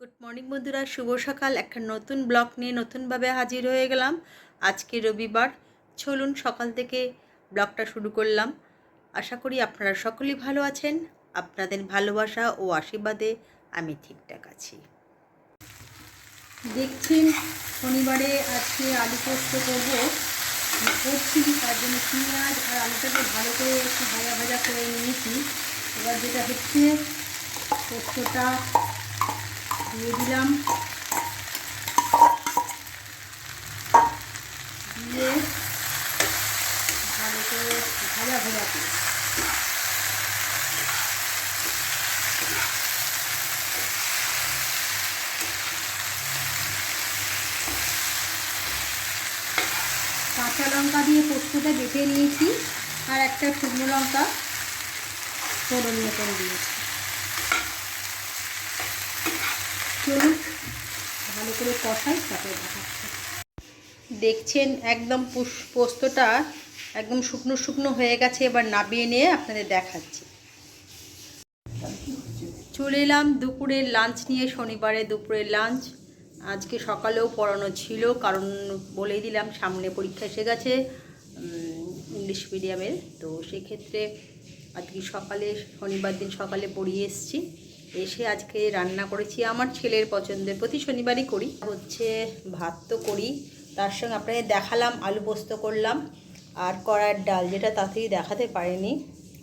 Good morning বন্ধুরা, শুভ সকাল। একটা নতুন ব্লগ নিয়ে নতুনভাবে হাজির হয়ে গেলাম। আজকে রবিবার, চলুন সকাল থেকে ব্লগটা শুরু করলাম। আশা করি আপনারা সকলেই ভালো আছেন। আপনাদের ভালোবাসা ও আশীর্বাদে আমি ঠিকঠাক আছি। দেখছেন, শনিবারে আজকে আলু পোস্ত করবো, করছি। তার জন্য পেঁয়াজ আর আলুটাকে ভালো করে একটু ভাজা ভাজা করে নিয়েছি। এবার যেটা হচ্ছে, পোস্তটা দিয়ে দিলাম, দিয়ে ভালো করে ভাজা ভাজা করে কাঁচা লঙ্কা দিয়ে পোস্তটা বেটে নিয়েছি, আর একটা শুকনো লঙ্কা ফোড়ন মতন দিয়েছি। চলুন ভালো করে কষাই, তারপরে দেখাচ্ছি। দেখছেন একদম পোস্তটা একদম শুকনো শুকনো হয়ে গেছে। এবার নামিয়ে নিয়ে আপনাদের দেখাচ্ছি। চলে এলাম দুপুরের লাঞ্চ নিয়ে। শনিবারে দুপুরের লাঞ্চ আজকে সকালেও পড়ানো ছিল, কারণ বলেই দিলাম সামনে পরীক্ষা এসে গেছে ইংলিশ মিডিয়ামের। তো সেক্ষেত্রে আজকে সকালে, শনিবার দিন সকালে পড়িয়ে এসেছি। এসে আজকে রান্না করেছি আমার ছেলের পছন্দের, প্রতি শনিবারই করি, হচ্ছে ভাত তো করি, তার সঙ্গে আপনাদের দেখালাম আলু পোস্ত করলাম আর কড়ার ডাল, যেটা তাড়াতাড়ি দেখাতে পারিনি।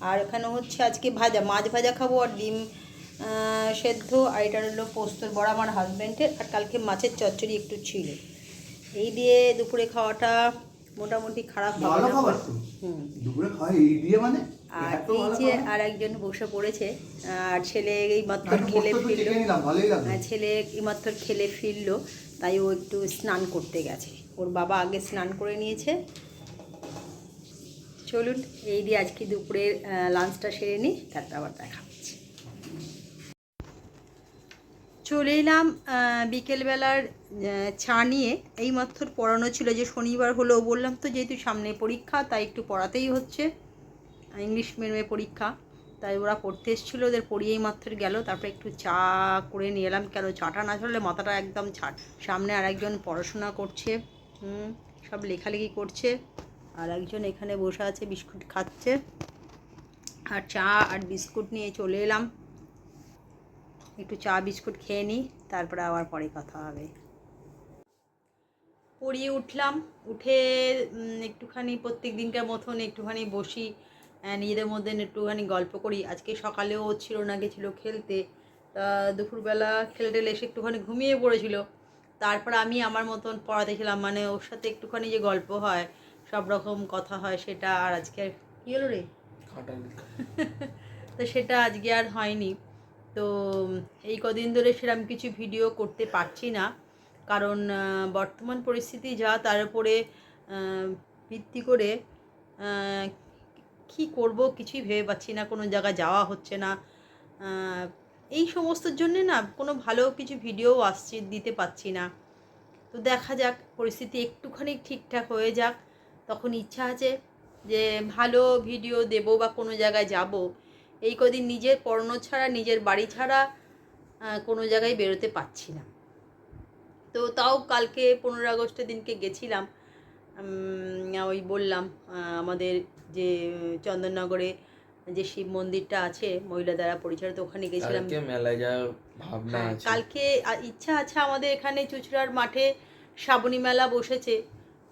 আর এখানে হচ্ছে আজকে ভাজা, মাছ ভাজা খাবো, আর ডিম সেদ্ধ, আর এটা হলো পোস্তর বড়া আমার হাজব্যান্ডের, আর কালকে মাছের চচ্চড়ি একটু ছিল। এই দিয়ে দুপুরে খাওয়াটা মোটামুটি খারাপ হবে না। দুপুরে খাওয়া এই দিয়ে মানে। আর এই যে আর একজন বসে পড়েছে, আর ছেলে এই মাত্র খেলে ফিরলো, ছেলে এই মাত্র খেলে ফিরলো, তাই ও একটু স্নান করতে গেছে। ওর বাবা আগে স্নান করে নিয়েছে। চলুন এই দিয়ে আজকে দুপুরের লাঞ্চটা সেরে নিই, তারপর আবার দেখাচ্ছি। চলে এলাম বিকেলবেলার চা নিয়ে। এই মাত্র পড়ানো ছিল, যে শনিবার হলো, বললাম তো যেহেতু সামনে পরীক্ষা তাই একটু পড়াতেই হচ্ছে, ইংলিশ মিডিয়ামে পরীক্ষা, তাই ওরা পড়তে এসেছিলো, ওদের পড়িয়েই মাত্র গেল। তারপরে একটু চা করে নিয়ে এলাম, কেন চাটা না চললে মাথাটা একদম ছাড়। সামনে আর একজন পড়াশোনা করছে, সব লেখালেখি করছে, আর একজন এখানে বসে আছে বিস্কুট খাচ্ছে। আর চা আর বিস্কুট নিয়ে চলে এলাম, একটু চা বিস্কুট খেয়ে নিই, তারপরে আবার পরে কথা হবে। পড়িয়ে উঠলাম, উঠে একটুখানি প্রত্যেক দিনকার মতন একটুখানি বসি, নিজেদের মধ্যে একটুখানি গল্প করি। আজকে সকালেও ছিল না, গেছিলো খেলতে, তা দুপুরবেলা খেলতে এসে একটুখানি ঘুমিয়ে পড়েছিল। তারপর আমি আমার মতন পড়াতেছিলাম, মানে ওর সাথে একটুখানি যে গল্প হয়, সব রকম কথা হয়, সেটা আর আজকে কী হলো রে তো সেটা আজকে আর হয়নি। তো এই কদিন ধরে সেরকম কিছু ভিডিও করতে পারছি না, কারণ বর্তমান পরিস্থিতি যা, তার উপরে ভিত্তি করে কি করব কিছুই ভেবে পাচ্ছি না, কোনো জায়গায় যাওয়া হচ্ছে না। এই সমস্তর জন্যে না কোনো ভালো কিছু ভিডিও দিতে পারছি না। তো দেখা যাক, পরিস্থিতি একটুখানি ঠিকঠাক হয়ে যাক, তখন ইচ্ছা আছে যে ভালো ভিডিও দেব বা কোনো জায়গায় যাব। এই কদিন নিজের পড়ানো ছাড়া, নিজের বাড়ি ছাড়া কোনো জায়গায় বেরোতে পারছি না। তো তাও কালকে 15 আগস্টের দিনকে গেছিলাম, ওই বললাম আমাদের যে চন্দননগরে যে শিব মন্দিরটা আছে মহিলা দ্বারা পরিচালিত, ওখানে গেছিলাম। মেলায় যাওয়ার ভাবনা আছে। কালকে ইচ্ছা আছে আমাদের এখানে চুঁচুড়ার মাঠে শ্রাবণী মেলা বসেছে,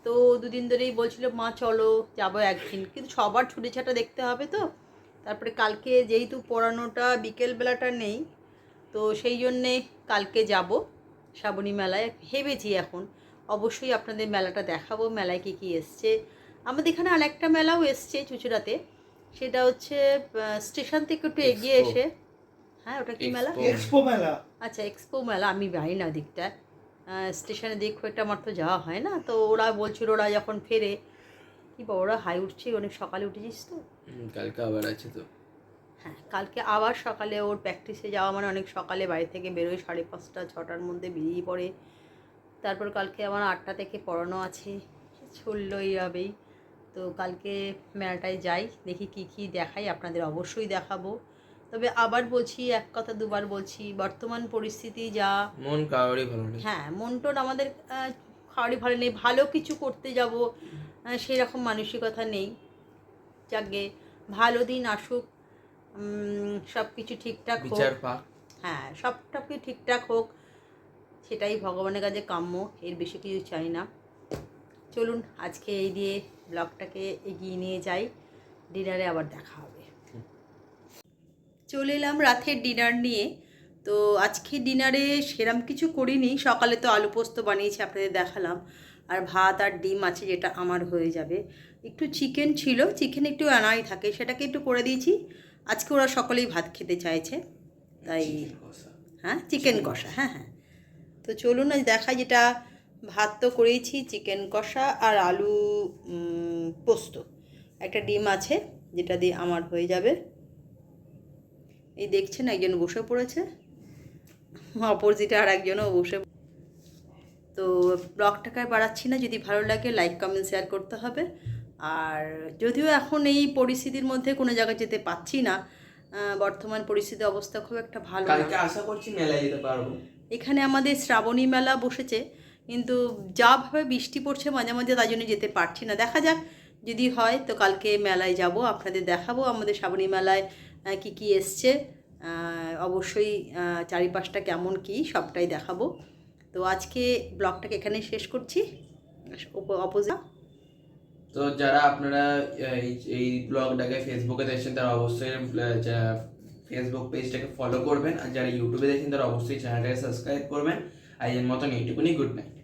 তো দুদিন ধরেই বলছিল মা চলো যাবো একদিন, কিন্তু সবার ছুটিছাটা দেখতে হবে তো। তারপরে কালকে যেহেতু পড়ানোটা বিকেলবেলাটা নেই, তো সেই জন্যে কালকে যাব শ্রাবণী মেলায় ভেবেছি। এখন অবশ্যই আপনাদের মেলাটা দেখাবো, মেলায় কী কী এসছে। আমাদের এখানে আরেকটা মেলাও এসছে চুঁচুড়াতে, সেটা হচ্ছে স্টেশন থেকে একটু এগিয়ে এসে। হ্যাঁ, ওটা কি মেলা? এক্সপো মেলা। আচ্ছা, এক্সপো মেলা, আমি জানি না দিকটা, স্টেশনের দিক খুব একটা আমার তো যাওয়া হয় না। তো ওরা বলছিল ওরা যখন ফেরে, কি বা ওরা হাই উঠছে, অনেক সকালে উঠেছিস তো? কালকে আবার আছে তো। হ্যাঁ, কালকে আবার সকালে ওর প্র্যাকটিসে যাওয়া, মানে অনেক সকালে বাড়ি থেকে বেরোয়, 5:30 6টার মধ্যে বেরিয়ে পড়ে। তারপর কালকে আমার 8টা থেকে পড়ানো আছে, চললো এইভাবেই। তো কালকে মেলাটায় যাই, দেখি কি কি দেখাই, আপনাদের অবশ্যই দেখাবো। তো তবে আবার বলছি, এক কথা দুবার বলছি, বর্তমান পরিস্থিতি যা, মন কারোরই ভালো নেই। হ্যাঁ মন টোন আমাদের খাওয়ারই ভালো নেই, ভালো কিছু করতে যাব সেরকম মানসিকতা নেই। যাকে ভালো দিন আসুক, সব কিছু ঠিকঠাক হোক, বিচার পাক। হ্যাঁ সবটা কি ঠিকঠাক হোক, সেটাই ভগবানের কাছে কাম্য, এর বেশি কিছু চাই না। চলুন আজকে এই দিয়ে ব্লগটাকে এগিয়ে নিয়ে যাই, ডিনারে আবার দেখা হবে। চলে এলাম রাতের ডিনার নিয়ে। তো আজকে ডিনারে সেরম কিছু করিনি, সকালে তো আলু পোস্ত বানিয়েছি আপনাদের দেখালাম, আর ভাত আর ডিম আছে যেটা আমার হয়ে যাবে। একটু চিকেন ছিল, চিকেন একটু আনাই থাকে, সেটাকে একটু করে দিয়েছি। আজকে ওরা সকলেই ভাত খেতে চাইছে, তাই হ্যাঁ চিকেন কষা, হ্যাঁ হ্যাঁ। তো চলুন আজ দেখাই, যেটা ভাত তো করেইছি, চিকেন কষা আর আলু পোস্ত, একটা ডিম আছে যেটা দিয়ে আমার হয়ে যাবে। এই দেখছেন একজন বসে পড়েছে, অপোজিটে আর একজনও বসে। তো ব্লগটাকে আর বাড়াচ্ছি না, যদি ভালো লাগে লাইক কমেন্ট শেয়ার করতে হবে। আর যদিও এখন এই পরিস্থিতির মধ্যে কোনো জায়গায় যেতে পারছি না, বর্তমান পরিস্থিতি অবস্থা খুব একটা ভালো না। কালকে আশা করছি মেলায় যেতে পারবো। এখানে আমাদের শ্রাবণী মেলা বসেছে, কিন্তু যাভাবে বৃষ্টি পড়ছে মাঝে মাঝে, তাই জন্য যেতে পারছি না। দেখা যাক, যদি হয় তো কালকে মেলায় যাব, আপনাদের দেখাবো আমাদের শ্রাবণী মেলায় কি কি এসছে। অবশ্যই চারিপাশটা কেমন কি সবটাই দেখাবো। তো আজকে ব্লগটাকে এখানে শেষ করছি। অপোজিট, তো যারা আপনারা এই ব্লগটাকে ফেসবুকে দেখছেন তারা অবশ্যই ফেসবুক পেজটাকে ফলো করবেন, আর যারা ইউটিউবে দেখছেন তারা অবশ্যই চ্যানেলটাকে সাবস্ক্রাইব করবেন। আজকের মতন এইটুকুনি, গুড নাইট।